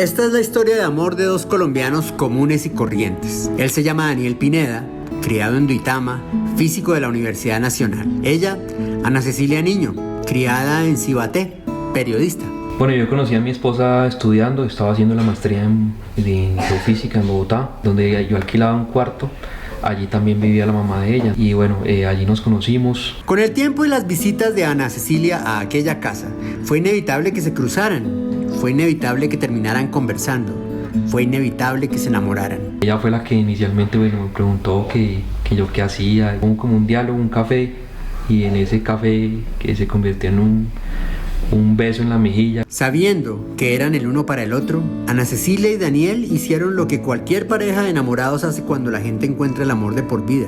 Esta es la historia de amor de dos colombianos comunes y corrientes. Él se llama Daniel Pineda, criado en Duitama, físico de la Universidad Nacional. Ella, Ana Cecilia Niño, criada en Cibaté, periodista. Bueno, yo conocí a mi esposa estudiando, estaba haciendo la maestría en geofísica en Bogotá, donde yo alquilaba un cuarto. Allí también vivía la mamá de ella y bueno, allí nos conocimos. Con el tiempo y las visitas de Ana Cecilia a aquella casa, fue inevitable que se cruzaran. Fue inevitable que terminaran conversando. Fue inevitable que se enamoraran. Ella fue la que inicialmente me preguntó que yo qué hacía, como un diálogo, un café, y en ese café que se convirtió en un beso en la mejilla. Sabiendo que eran el uno para el otro, Ana Cecilia y Daniel hicieron lo que cualquier pareja de enamorados hace cuando la gente encuentra el amor de por vida.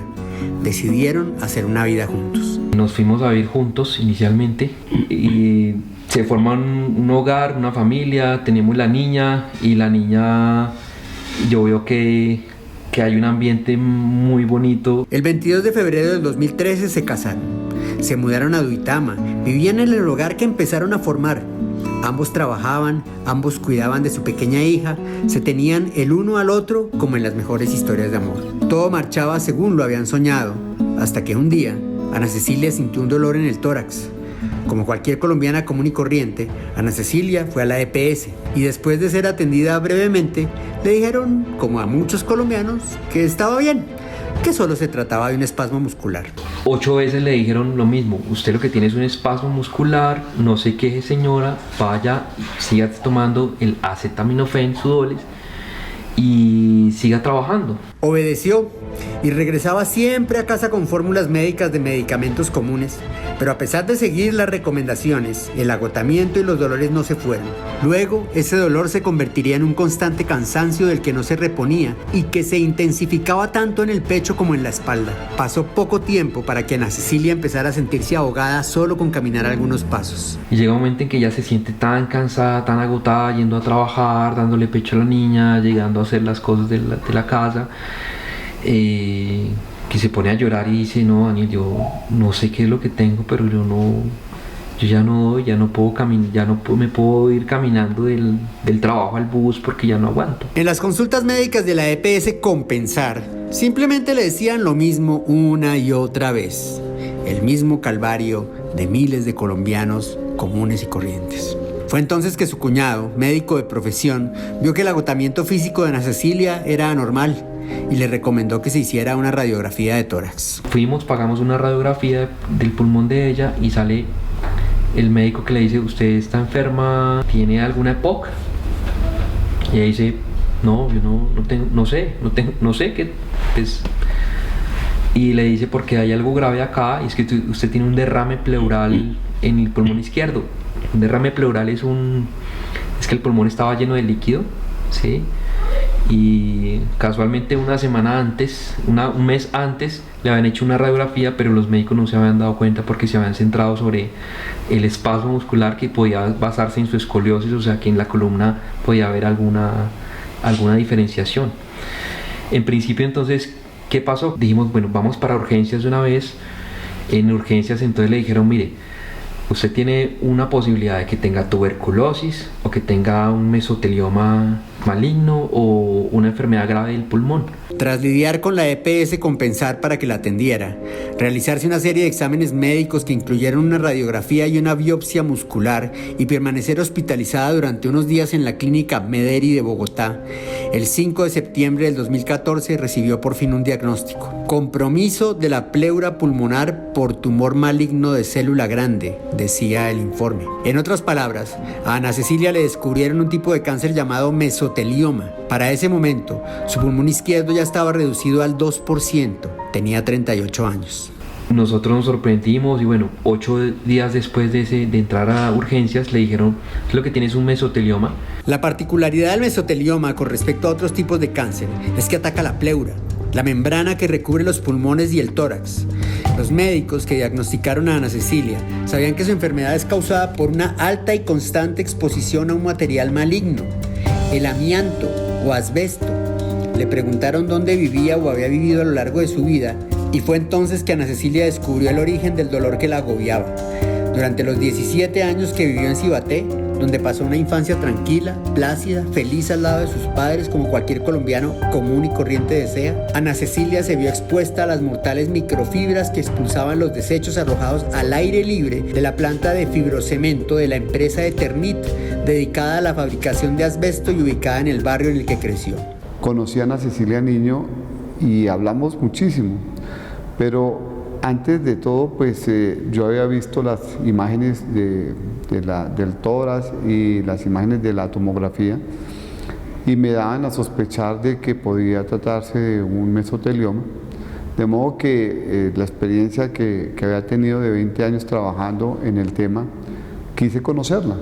Decidieron hacer una vida juntos. Nos fuimos a vivir juntos inicialmente y se formó un hogar, una familia, tenemos la niña y la niña, yo veo que hay un ambiente muy bonito. El 22 de febrero del 2013 se casaron, se mudaron a Duitama, vivían en el hogar que empezaron a formar. Ambos trabajaban, ambos cuidaban de su pequeña hija, se tenían el uno al otro como en las mejores historias de amor. Todo marchaba según lo habían soñado, hasta que un día Ana Cecilia sintió un dolor en el tórax. Como cualquier colombiana común y corriente, Ana Cecilia fue a la EPS y después de ser atendida brevemente, le dijeron, como a muchos colombianos, que estaba bien, que solo se trataba de un espasmo muscular. 8 veces le dijeron lo mismo: usted lo que tiene es un espasmo muscular, no se queje señora, vaya, siga tomando el acetaminofén, Sudoles, y siga trabajando. Obedeció y regresaba siempre a casa con fórmulas médicas de medicamentos comunes, pero a pesar de seguir las recomendaciones, el agotamiento y los dolores no se fueron. Luego, ese dolor se convertiría en un constante cansancio del que no se reponía y que se intensificaba tanto en el pecho como en la espalda. Pasó poco tiempo para que Ana Cecilia empezara a sentirse ahogada solo con caminar algunos pasos. Y llega un momento en que ya se siente tan cansada, tan agotada, yendo a trabajar, dándole pecho a la niña, llegando a hacer las cosas de la casa, que se pone a llorar y dice: no, Daniel, yo no sé qué es lo que tengo, pero yo ya no puedo caminar, me puedo ir caminando del trabajo al bus porque ya no aguanto. En las consultas médicas de la EPS Compensar, simplemente le decían lo mismo una y otra vez. El mismo calvario de miles de colombianos comunes y corrientes. Fue entonces que su cuñado, médico de profesión, vio que el agotamiento físico de Ana Cecilia era anormal y le recomendó que se hiciera una radiografía de tórax. Fuimos, pagamos una radiografía del pulmón de ella y sale el médico que le dice: usted está enferma, ¿tiene alguna EPOC? Y ella dice: no, yo no sé qué, pues. Y le dice: porque hay algo grave acá, y es que usted tiene un derrame pleural en el pulmón izquierdo. Un derrame pleural es que el pulmón estaba lleno de líquido, ¿sí? Y casualmente un mes antes le habían hecho una radiografía, pero los médicos no se habían dado cuenta porque se habían centrado sobre el espasmo muscular que podía basarse en su escoliosis, o sea que en la columna podía haber alguna diferenciación. En principio, entonces, ¿qué pasó? Dijimos, bueno, vamos para urgencias de una vez. En urgencias entonces le dijeron: mire, usted tiene una posibilidad de que tenga tuberculosis o que tenga un mesotelioma maligno o una enfermedad grave del pulmón. Tras lidiar con la EPS Compensar para que la atendiera, realizarse una serie de exámenes médicos que incluyeron una radiografía y una biopsia muscular y permanecer hospitalizada durante unos días en la clínica Mederi de Bogotá, el 5 de septiembre del 2014 recibió por fin un diagnóstico: compromiso de la pleura pulmonar por tumor maligno de célula grande, decía el informe. En otras palabras, a Ana Cecilia le descubrieron un tipo de cáncer llamado mesotelioma. Para ese momento, su pulmón izquierdo ya estaba reducido al 2%, tenía 38 años. Nosotros nos sorprendimos y bueno, 8 días después de entrar a urgencias le dijeron: lo que tiene es un mesotelioma. La particularidad del mesotelioma con respecto a otros tipos de cáncer es que ataca la pleura, la membrana que recubre los pulmones y el tórax. Los médicos que diagnosticaron a Ana Cecilia sabían que su enfermedad es causada por una alta y constante exposición a un material maligno, el amianto o asbesto. Le preguntaron dónde vivía o había vivido a lo largo de su vida y fue entonces que Ana Cecilia descubrió el origen del dolor que la agobiaba. Durante los 17 años que vivió en Cibaté, donde pasó una infancia tranquila, plácida, feliz al lado de sus padres como cualquier colombiano común y corriente desea. Ana Cecilia se vio expuesta a las mortales microfibras que expulsaban los desechos arrojados al aire libre de la planta de fibrocemento de la empresa Eternit, dedicada a la fabricación de asbesto y ubicada en el barrio en el que creció. Conocí a Ana Cecilia niño y hablamos muchísimo, pero antes de todo, pues yo había visto las imágenes del tórax y las imágenes de la tomografía y me daban a sospechar de que podía tratarse de un mesotelioma, de modo que la experiencia que había tenido de 20 años trabajando en el tema, quise conocerla.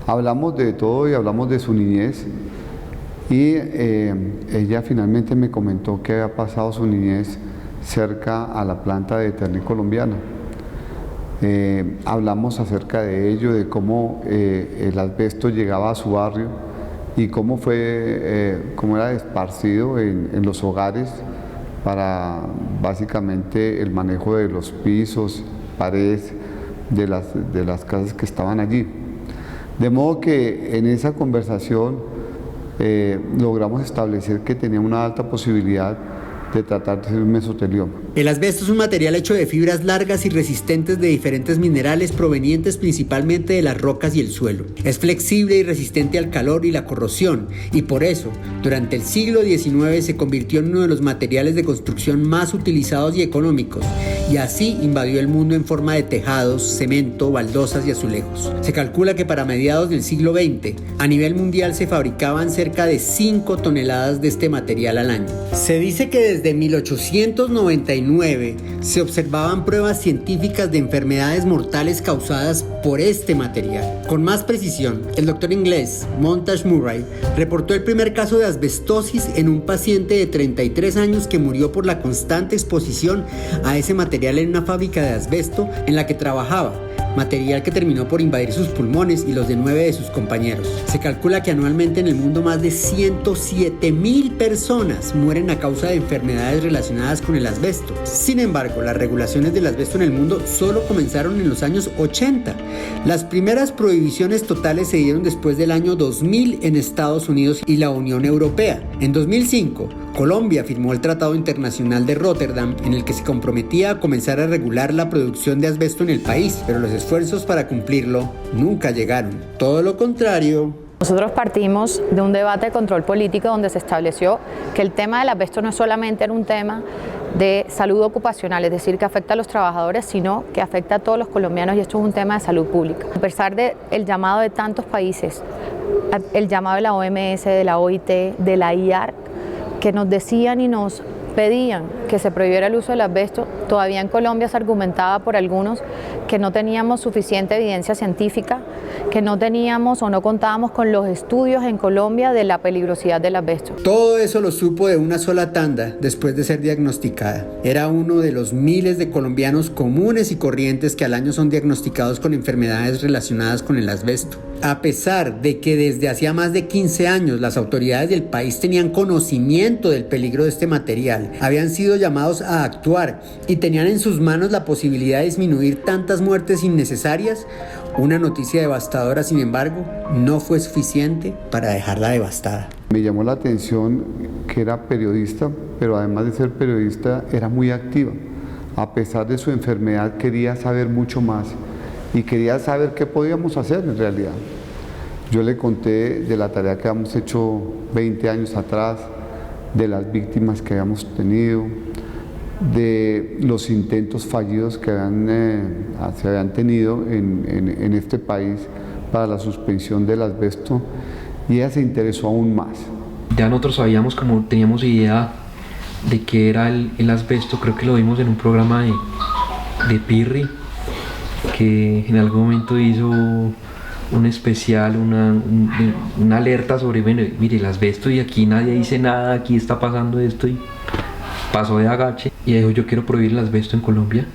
Hablamos de todo y hablamos de su niñez y ella finalmente me comentó que había pasado su niñez cerca a la planta de Eternit colombiana. Hablamos acerca de ello, de cómo el asbesto llegaba a su barrio y cómo era esparcido en los hogares para básicamente el manejo de los pisos, paredes de las casas que estaban allí. De modo que en esa conversación logramos establecer que tenía una alta posibilidad de tratarse de un mesotelioma. El asbesto es un material hecho de fibras largas y resistentes de diferentes minerales provenientes principalmente de las rocas y el suelo. Es flexible y resistente al calor y la corrosión, y por eso, durante el siglo XIX se convirtió en uno de los materiales de construcción más utilizados y económicos, y así invadió el mundo en forma de tejados, cemento, baldosas y azulejos. Se calcula que para mediados del siglo XX, a nivel mundial se fabricaban cerca de 5 toneladas de este material al año. Se dice que desde 1899 se observaban pruebas científicas de enfermedades mortales causadas por este material. Con más precisión, el doctor inglés Montague Murray reportó el primer caso de asbestosis en un paciente de 33 años que murió por la constante exposición a ese material en una fábrica de asbesto en la que trabajaba, material que terminó por invadir sus pulmones y los de 9 de sus compañeros. Se calcula que anualmente en el mundo más de 107,000 personas mueren a causa de enfermedades relacionadas con el asbesto. Sin embargo, las regulaciones del asbesto en el mundo solo comenzaron en los años 80. Las primeras prohibiciones totales se dieron después del año 2000 en Estados Unidos y la Unión Europea. En 2005, Colombia firmó el Tratado Internacional de Rotterdam, en el que se comprometía a comenzar a regular la producción de asbesto en el país, pero los esfuerzos para cumplirlo nunca llegaron. Todo lo contrario. Nosotros partimos de un debate de control político donde se estableció que el tema del asbesto no solamente era un tema de salud ocupacional, es decir, que afecta a los trabajadores, sino que afecta a todos los colombianos, y esto es un tema de salud pública. A pesar del llamado de tantos países, el llamado de la OMS, de la OIT, de la IARC, que nos decían y nos pedían que se prohibiera el uso del asbesto, todavía en Colombia se argumentaba por algunos que no teníamos suficiente evidencia científica, que no teníamos o no contábamos con los estudios en Colombia de la peligrosidad del asbesto. Todo eso lo supo de una sola tanda después de ser diagnosticada. Era uno de los miles de colombianos comunes y corrientes que al año son diagnosticados con enfermedades relacionadas con el asbesto. A pesar de que desde hacía más de 15 años las autoridades del país tenían conocimiento del peligro de este material, habían sido llamados a actuar y tenían en sus manos la posibilidad de disminuir tantas muertes innecesarias, una noticia devastadora, sin embargo, no fue suficiente para dejarla devastada. Me llamó la atención que era periodista, pero además de ser periodista era muy activa. A pesar de su enfermedad quería saber mucho más y quería saber qué podíamos hacer en realidad. Yo le conté de la tarea que habíamos hecho 20 años atrás, de las víctimas que habíamos tenido, de los intentos fallidos que se habían tenido en este país para la suspensión del asbesto, y ella se interesó aún más. Ya nosotros sabíamos, como teníamos idea de qué era el asbesto, creo que lo vimos en un programa de Pirri, que en algún momento hizo un especial, una alerta sobre, bueno, mire, el asbesto, y aquí nadie dice nada, aquí está pasando esto, y pasó de agache y dijo: yo quiero prohibir el asbesto en Colombia.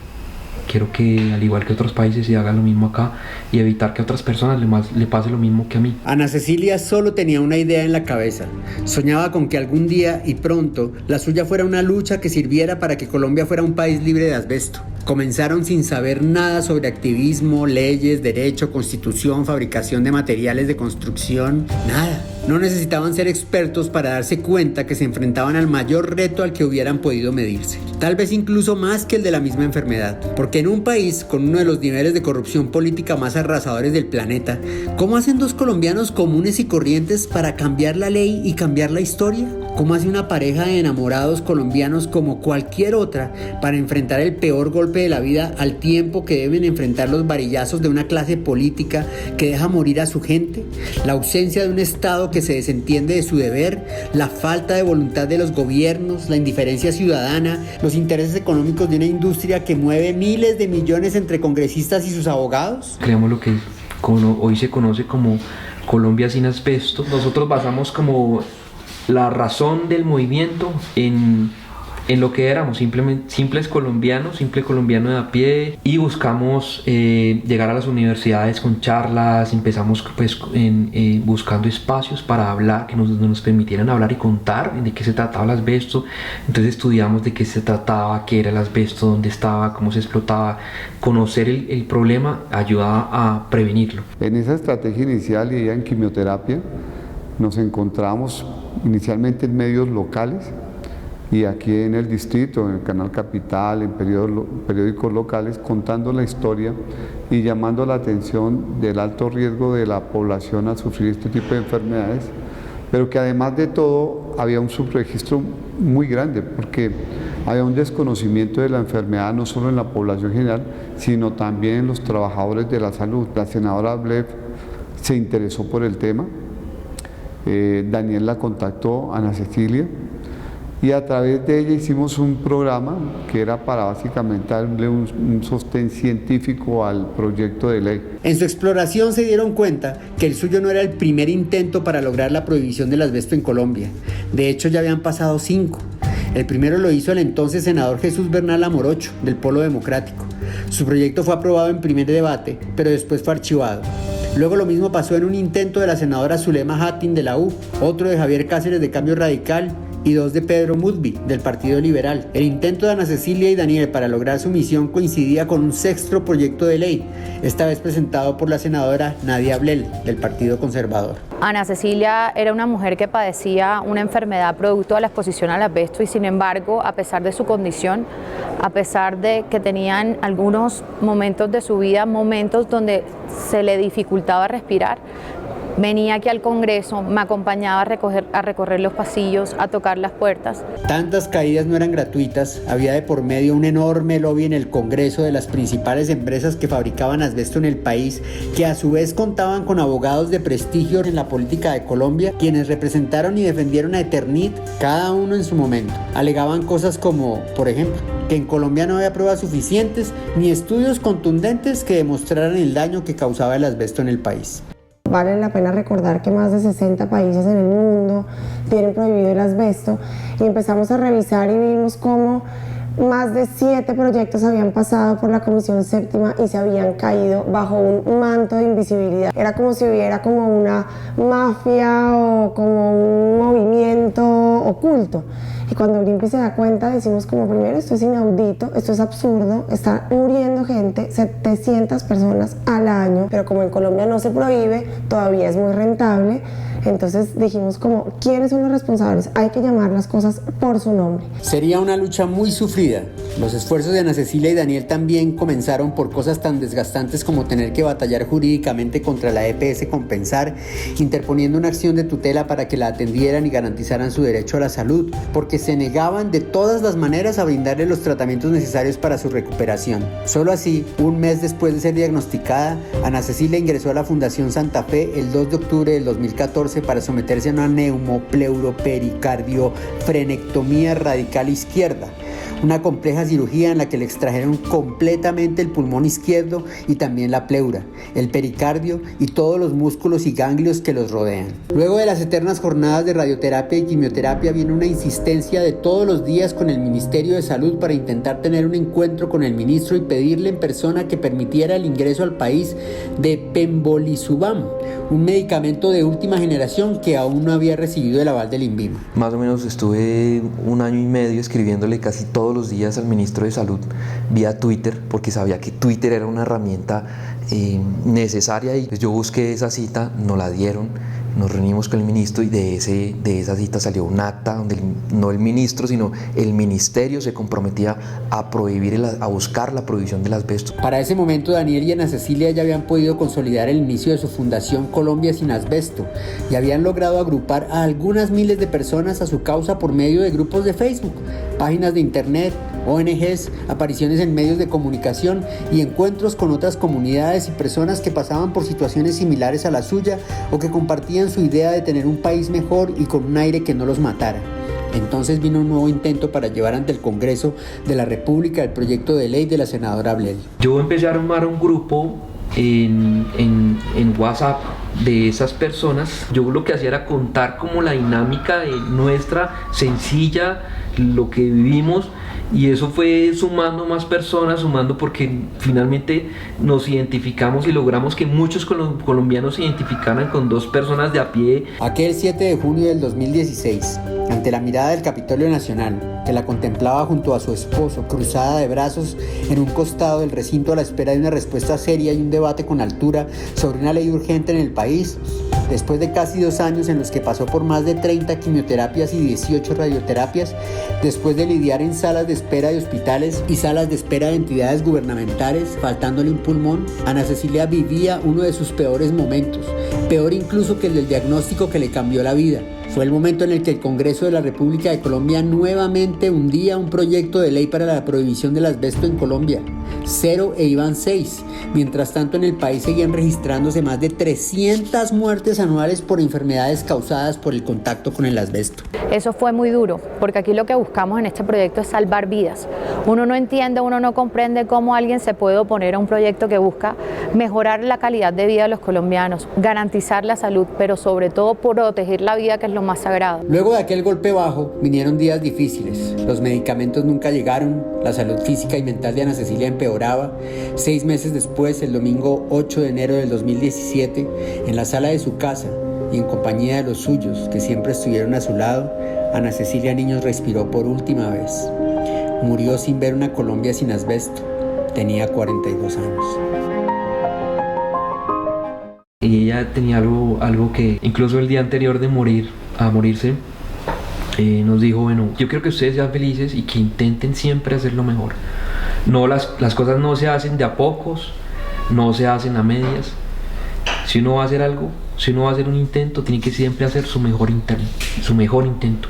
quiero que al igual que otros países se haga lo mismo acá y evitar que a otras personas le pase lo mismo que a mí. Ana Cecilia solo tenía una idea en la cabeza. Soñaba con que algún día y pronto la suya fuera una lucha que sirviera para que Colombia fuera un país libre de asbesto. Comenzaron sin saber nada sobre activismo, leyes, derecho, constitución, fabricación de materiales de construcción, nada. No necesitaban ser expertos para darse cuenta que se enfrentaban al mayor reto al que hubieran podido medirse. Tal vez incluso más que el de la misma enfermedad. Porque en un país con uno de los niveles de corrupción política más arrasadores del planeta, ¿cómo hacen dos colombianos comunes y corrientes para cambiar la ley y cambiar la historia? ¿Cómo hace una pareja de enamorados colombianos como cualquier otra para enfrentar el peor golpe de la vida al tiempo que deben enfrentar los varillazos de una clase política que deja morir a su gente? La ausencia de un Estado que se desentiende de su deber, la falta de voluntad de los gobiernos, la indiferencia ciudadana, los intereses económicos de una industria que mueve miles de millones entre congresistas y sus abogados. Creamos lo que hoy se conoce como Colombia sin asbesto. Nosotros basamos como la razón del movimiento en lo que éramos, simples colombianos, simple colombiano de a pie, y buscamos llegar a las universidades con charlas. Empezamos pues buscando espacios para hablar, que nos permitieran hablar y contar de qué se trataba el asbesto. Entonces estudiamos de qué se trataba, qué era el asbesto, dónde estaba, cómo se explotaba. Conocer el problema ayudaba a prevenirlo. En esa estrategia inicial y en quimioterapia nos encontramos inicialmente en medios locales y aquí en el distrito, en el Canal Capital, en periódicos locales, contando la historia y llamando la atención del alto riesgo de la población a sufrir este tipo de enfermedades, pero que además de todo había un subregistro muy grande, porque había un desconocimiento de la enfermedad no solo en la población general, sino también en los trabajadores de la salud. La senadora Bleff se interesó por el tema, Daniel la contactó, Ana Cecilia, y a través de ella hicimos un programa que era para básicamente darle un sostén científico al proyecto de ley. En su exploración se dieron cuenta que el suyo no era el primer intento para lograr la prohibición del asbesto en Colombia. De hecho, ya habían pasado 5. El primero lo hizo el entonces senador Jesús Bernal Amorocho, del Polo Democrático. Su proyecto fue aprobado en primer debate, pero después fue archivado. Luego lo mismo pasó en un intento de la senadora Zulema Hattin de la U, otro de Javier Cáceres de Cambio Radical y 2 de Pedro Mudby del Partido Liberal. El intento de Ana Cecilia y Daniel para lograr su misión coincidía con un 6º proyecto de ley, esta vez presentado por la senadora Nadia Blel del Partido Conservador. Ana Cecilia era una mujer que padecía una enfermedad producto de la exposición al asbesto y sin embargo, a pesar de su condición, a pesar de que tenían algunos momentos de su vida, momentos donde se le dificultaba respirar, venía aquí al Congreso, me acompañaba a recorrer los pasillos, a tocar las puertas. Tantas caídas no eran gratuitas, había de por medio un enorme lobby en el Congreso de las principales empresas que fabricaban asbesto en el país, que a su vez contaban con abogados de prestigio en la política de Colombia, quienes representaron y defendieron a Eternit, cada uno en su momento. Alegaban cosas como, por ejemplo, que en Colombia no había pruebas suficientes ni estudios contundentes que demostraran el daño que causaba el asbesto en el país. Vale la pena recordar que más de 60 países en el mundo tienen prohibido el asbesto y empezamos a revisar y vimos cómo más de 7 proyectos habían pasado por la Comisión Séptima y se habían caído bajo un manto de invisibilidad. Era como si hubiera como una mafia o como un movimiento oculto. Y cuando Greenpeace se da cuenta, decimos como primero, esto es inaudito, esto es absurdo, está muriendo gente, 700 personas al año, pero como en Colombia no se prohíbe, todavía es muy rentable. Entonces dijimos como, ¿quiénes son los responsables? Hay que llamar las cosas por su nombre. Sería una lucha muy sufrida. Los esfuerzos de Ana Cecilia y Daniel también comenzaron por cosas tan desgastantes como tener que batallar jurídicamente contra la EPS Compensar, interponiendo una acción de tutela para que la atendieran y garantizaran su derecho a la salud, porque se negaban de todas las maneras a brindarle los tratamientos necesarios para su recuperación. Solo así, un mes después de ser diagnosticada, Ana Cecilia ingresó a la Fundación Santa Fe el 2 de octubre del 2014 para someterse a una neumopleuropericardiofrenectomía radical izquierda, una compleja cirugía en la que le extrajeron completamente el pulmón izquierdo y también la pleura, el pericardio y todos los músculos y ganglios que los rodean. Luego de las eternas jornadas de radioterapia y quimioterapia viene una insistencia de todos los días con el Ministerio de Salud para intentar tener un encuentro con el ministro y pedirle en persona que permitiera el ingreso al país de pembrolizumab, un medicamento de última generación que aún no había recibido el aval del INVIMA. Más o menos estuve 1 año y medio escribiéndole casi todos los días al ministro de Salud vía Twitter, porque sabía que Twitter era una herramienta necesaria, y pues yo busqué esa cita, no la dieron. Nos reunimos con el ministro y de esa cita salió un acta donde no el ministro, sino el ministerio se comprometía a prohibir, a buscar la prohibición del asbesto. Para ese momento, Daniel y Ana Cecilia ya habían podido consolidar el inicio de su fundación Colombia Sin Asbesto y habían logrado agrupar a algunas miles de personas a su causa por medio de grupos de Facebook, páginas de internet, ONGs, apariciones en medios de comunicación y encuentros con otras comunidades y personas que pasaban por situaciones similares a la suya o que compartían su idea de tener un país mejor y con un aire que no los matara. Entonces vino un nuevo intento para llevar ante el Congreso de la República el proyecto de ley de la senadora Bledy. Yo empecé a armar un grupo en WhatsApp de esas personas. Yo lo que hacía era contar como la dinámica de nuestra sencilla, lo que vivimos, y eso fue sumando más personas, sumando porque finalmente nos identificamos y logramos que muchos colombianos se identificaran con 2 personas de a pie. Aquel 7 de junio del 2016, ante la mirada del Capitolio Nacional, que la contemplaba junto a su esposo, cruzada de brazos en un costado del recinto a la espera de una respuesta seria y un debate con altura sobre una ley urgente en el país, después de casi 2 años en los que pasó por más de 30 quimioterapias y 18 radioterapias, después de lidiar en salas de espera de hospitales y salas de espera de entidades gubernamentales, faltándole un pulmón, Ana Cecilia vivía uno de sus peores momentos, peor incluso que el del diagnóstico que le cambió la vida. Fue el momento en el que el Congreso de la República de Colombia nuevamente hundía un proyecto de ley para la prohibición del asbesto en Colombia. 0 e iban 6. Mientras tanto, en el país seguían registrándose más de 300 muertes anuales por enfermedades causadas por el contacto con el asbesto. Eso fue muy duro, porque aquí lo que buscamos en este proyecto es salvar vidas. Uno no entiende, uno no comprende cómo alguien se puede oponer a un proyecto que busca mejorar la calidad de vida de los colombianos, garantizar la salud, pero sobre todo proteger la vida, que es lo más sagrado. Luego de aquel golpe bajo, vinieron días difíciles. Los medicamentos nunca llegaron, la salud física y mental de Ana Cecilia empeoraba. 6 meses después, el domingo 8 de enero del 2017, en la sala de su casa y en compañía de los suyos, que siempre estuvieron a su lado, Ana Cecilia Niños respiró por última vez. Murió sin ver una Colombia sin asbesto. Tenía 42 años. Y ella tenía algo que incluso el día anterior de morirse, nos dijo: bueno, yo quiero que ustedes sean felices y que intenten siempre hacerlo mejor. No, las cosas no se hacen de a pocos, no se hacen a medias. Si uno va a hacer algo, si uno va a hacer un intento, tiene que siempre hacer su mejor intento.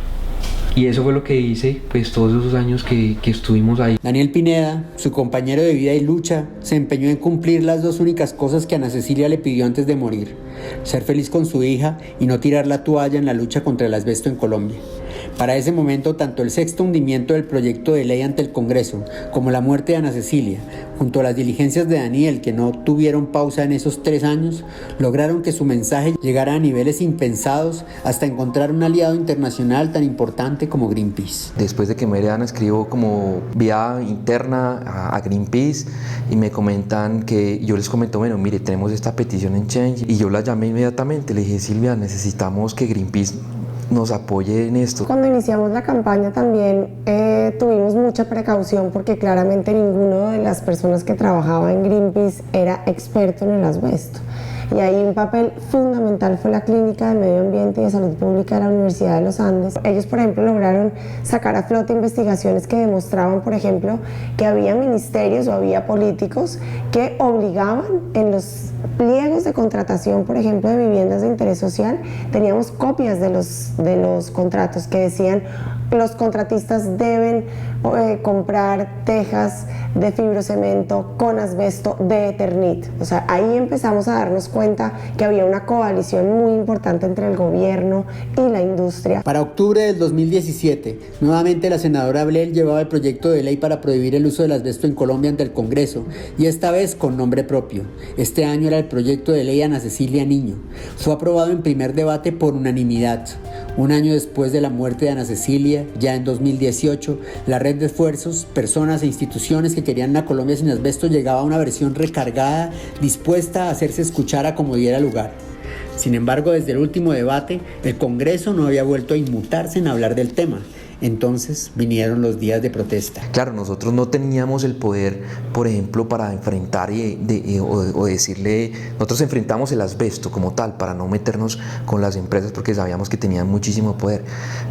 Y eso fue lo que hice, pues, todos esos años que estuvimos ahí. Daniel Pineda, su compañero de vida y lucha, se empeñó en cumplir las 2 únicas cosas que Ana Cecilia le pidió antes de morir: ser feliz con su hija y no tirar la toalla en la lucha contra el asbesto en Colombia. Para ese momento, tanto el 6º hundimiento del proyecto de ley ante el Congreso como la muerte de Ana Cecilia, junto a las diligencias de Daniel, que no tuvieron pausa en esos 3 años, lograron que su mensaje llegara a niveles impensados hasta encontrar un aliado internacional tan importante como Greenpeace. Después de que muere Ana, escribo como vía interna a Greenpeace y me comentan que, yo les comento: bueno, mire, tenemos esta petición en Change, y yo la llamé inmediatamente, le dije: Silvia, necesitamos que Greenpeace nos apoye en esto. Cuando iniciamos la campaña también tuvimos mucha precaución, porque claramente ninguno de las personas que trabajaba en Greenpeace era experto en el asbesto. Y ahí un papel fundamental fue la Clínica de Medio Ambiente y de Salud Pública de la Universidad de los Andes. Ellos, por ejemplo, lograron sacar a flote investigaciones que demostraban, por ejemplo, que había ministerios o había políticos que obligaban en los pliegos de contratación, por ejemplo, de viviendas de interés social, teníamos copias de los contratos que decían: los contratistas deben comprar tejas de fibrocemento con asbesto de Eternit. O sea, ahí empezamos a darnos cuenta que había una coalición muy importante entre el gobierno y la industria. Para octubre del 2017, nuevamente la senadora Blel llevaba el proyecto de ley para prohibir el uso del asbesto en Colombia ante el Congreso, y esta vez con nombre propio. Este año era el proyecto de ley Ana Cecilia Niño. Fue aprobado en primer debate por unanimidad. Un año después de la muerte de Ana Cecilia, ya en 2018, la red de esfuerzos, personas e instituciones que querían una Colombia sin asbesto llegaba a una versión recargada, dispuesta a hacerse escuchar a como diera lugar. Sin embargo, desde el último debate, el Congreso no había vuelto a inmutarse en hablar del tema. Entonces vinieron los días de protesta. Claro, nosotros no teníamos el poder, por ejemplo, para enfrentar o decirle, nosotros enfrentamos el asbesto como tal, para no meternos con las empresas porque sabíamos que tenían muchísimo poder.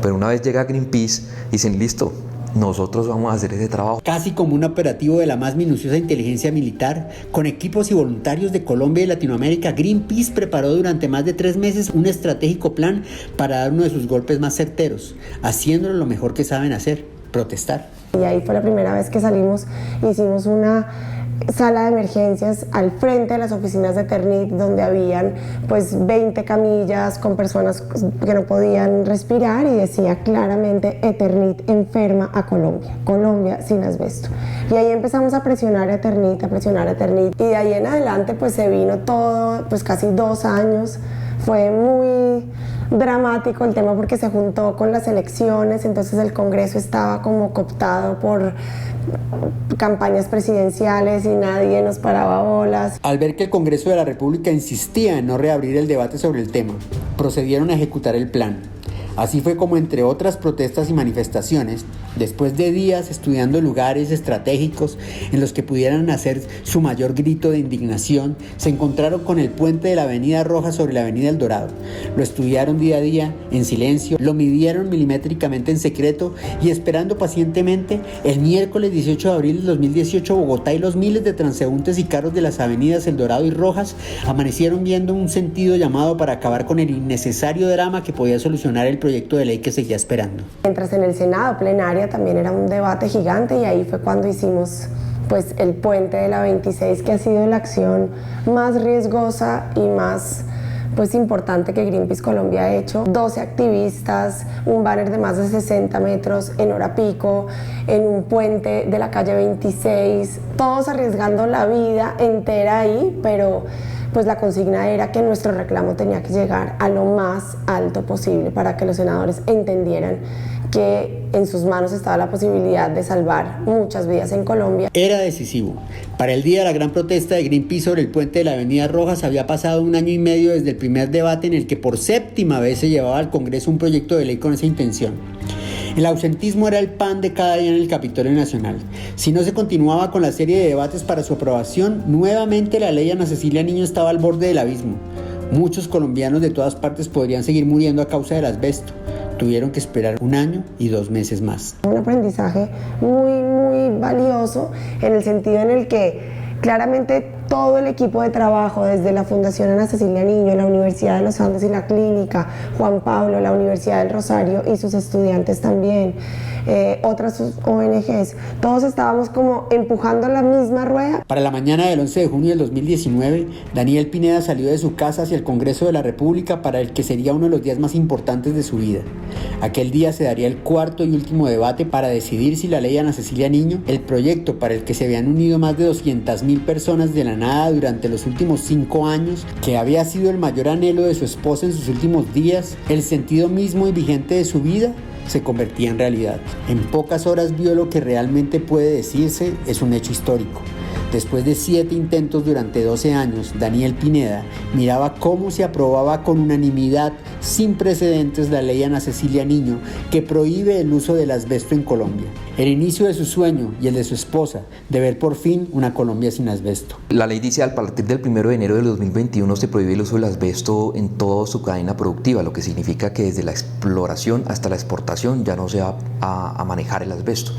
Pero una vez llega Greenpeace, dicen, listo, nosotros vamos a hacer ese trabajo. Casi como un operativo de la más minuciosa inteligencia militar, con equipos y voluntarios de Colombia y Latinoamérica, Greenpeace preparó durante más de 3 meses un estratégico plan para dar uno de sus golpes más certeros, haciéndolo lo mejor que saben hacer, protestar. Y ahí fue la primera vez que salimos, hicimos una sala de emergencias al frente de las oficinas de Eternit, donde habían pues 20 camillas con personas que no podían respirar, y decía claramente: Eternit enferma a Colombia, Colombia sin asbesto. Y ahí empezamos a presionar a Eternit, y de ahí en adelante pues se vino todo, pues casi 2 años. Fue muy dramático el tema porque se juntó con las elecciones, entonces el Congreso estaba como cooptado por campañas presidenciales y nadie nos paraba bolas. Al ver que el Congreso de la República insistía en no reabrir el debate sobre el tema, procedieron a ejecutar el plan. Así fue como, entre otras protestas y manifestaciones, después de días estudiando lugares estratégicos en los que pudieran hacer su mayor grito de indignación, se encontraron con el puente de la Avenida Roja sobre la Avenida El Dorado. Lo estudiaron día a día, en silencio, lo midieron milimétricamente en secreto y esperando pacientemente. El miércoles 18 de abril de 2018, Bogotá y los miles de transeúntes y carros de las avenidas El Dorado y Rojas amanecieron viendo un sentido llamado para acabar con el innecesario drama que podía solucionar el proyecto de ley que seguía esperando. Mientras en el Senado plenaria también era un debate gigante, y ahí fue cuando hicimos pues el puente de la 26, que ha sido la acción más riesgosa y más pues importante que Greenpeace Colombia ha hecho. 12 activistas, un banner de más de 60 metros en hora pico, en un puente de la calle 26, todos arriesgando la vida entera ahí, pero pues la consigna era que nuestro reclamo tenía que llegar a lo más alto posible para que los senadores entendieran que en sus manos estaba la posibilidad de salvar muchas vidas en Colombia. Era decisivo. Para el día de la gran protesta de Greenpeace sobre el puente de la Avenida Rojas había pasado 1 año y medio desde el primer debate en el que por 7ª vez se llevaba al Congreso un proyecto de ley con esa intención. El ausentismo era el pan de cada día en el Capitolio Nacional. Si no se continuaba con la serie de debates para su aprobación, nuevamente la ley Ana Cecilia Niño estaba al borde del abismo. Muchos colombianos de todas partes podrían seguir muriendo a causa del asbesto. Tuvieron que esperar 1 año y 2 meses más. Un aprendizaje muy valioso, en el sentido en el que claramente todo el equipo de trabajo, desde la Fundación Ana Cecilia Niño, la Universidad de los Andes y la Clínica Juan Pablo, la Universidad del Rosario y sus estudiantes también, otras ONGs, todos estábamos como empujando la misma rueda. Para la mañana del 11 de junio del 2019, Daniel Pineda salió de su casa hacia el Congreso de la República para el que sería uno de los días más importantes de su vida. Aquel día se daría el 4º y último debate para decidir si la ley Ana Cecilia Niño, el proyecto para el que se habían unido más de 200.000 personas de la nada durante los últimos 5 años, que había sido el mayor anhelo de su esposa en sus últimos días, el sentido mismo y vigente de su vida, se convertía en realidad. En pocas horas vio lo que realmente puede decirse es un hecho histórico. Después de 7 intentos durante 12 años, Daniel Pineda miraba cómo se aprobaba con unanimidad sin precedentes la ley Ana Cecilia Niño, que prohíbe el uso del asbesto en Colombia. El inicio de su sueño y el de su esposa de ver por fin una Colombia sin asbesto. La ley dice: a partir del 1 de enero de 2021 se prohíbe el uso del asbesto en toda su cadena productiva, lo que significa que desde la exploración hasta la exportación ya no se va a manejar el asbesto.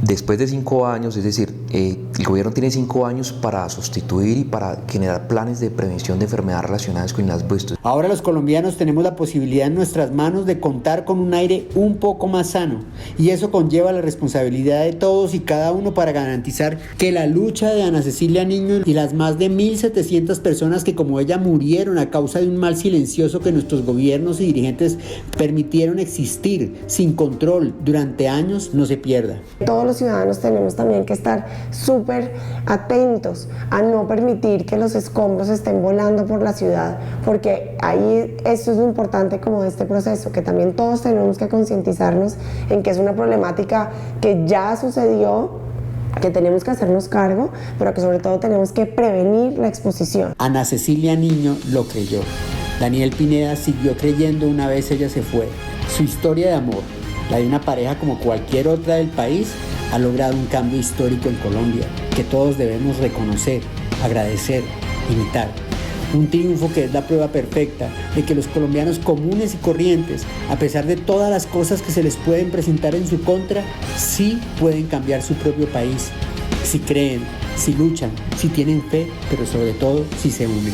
Después de 5 años, es decir, el gobierno tiene 5 años para sustituir y para generar planes de prevención de enfermedades relacionadas con el asbesto. Ahora los colombianos tenemos la posibilidad en nuestras manos de contar con un aire un poco más sano, y eso conlleva la responsabilidad de todos y cada uno para garantizar que la lucha de Ana Cecilia Niño y las más de 1.700 personas que como ella murieron a causa de un mal silencioso que nuestros gobiernos y dirigentes permitieron existir sin control durante años no se pierda. Todos los ciudadanos tenemos también que estar súper atentos a no permitir que los escombros estén volando por la ciudad, porque ahí eso es lo importante como de este proceso, que también todos tenemos que concientizarnos en que es una problemática que ya sucedió, que tenemos que hacernos cargo, pero que sobre todo tenemos que prevenir la exposición. Ana Cecilia Niño lo creyó. Daniel Pineda siguió creyendo una vez ella se fue. Su historia de amor, la de una pareja como cualquier otra del país, ha logrado un cambio histórico en Colombia que todos debemos reconocer, agradecer, imitar. Un triunfo que es la prueba perfecta de que los colombianos comunes y corrientes, a pesar de todas las cosas que se les pueden presentar en su contra, sí pueden cambiar su propio país. Si creen, si luchan, si tienen fe, pero sobre todo si se unen.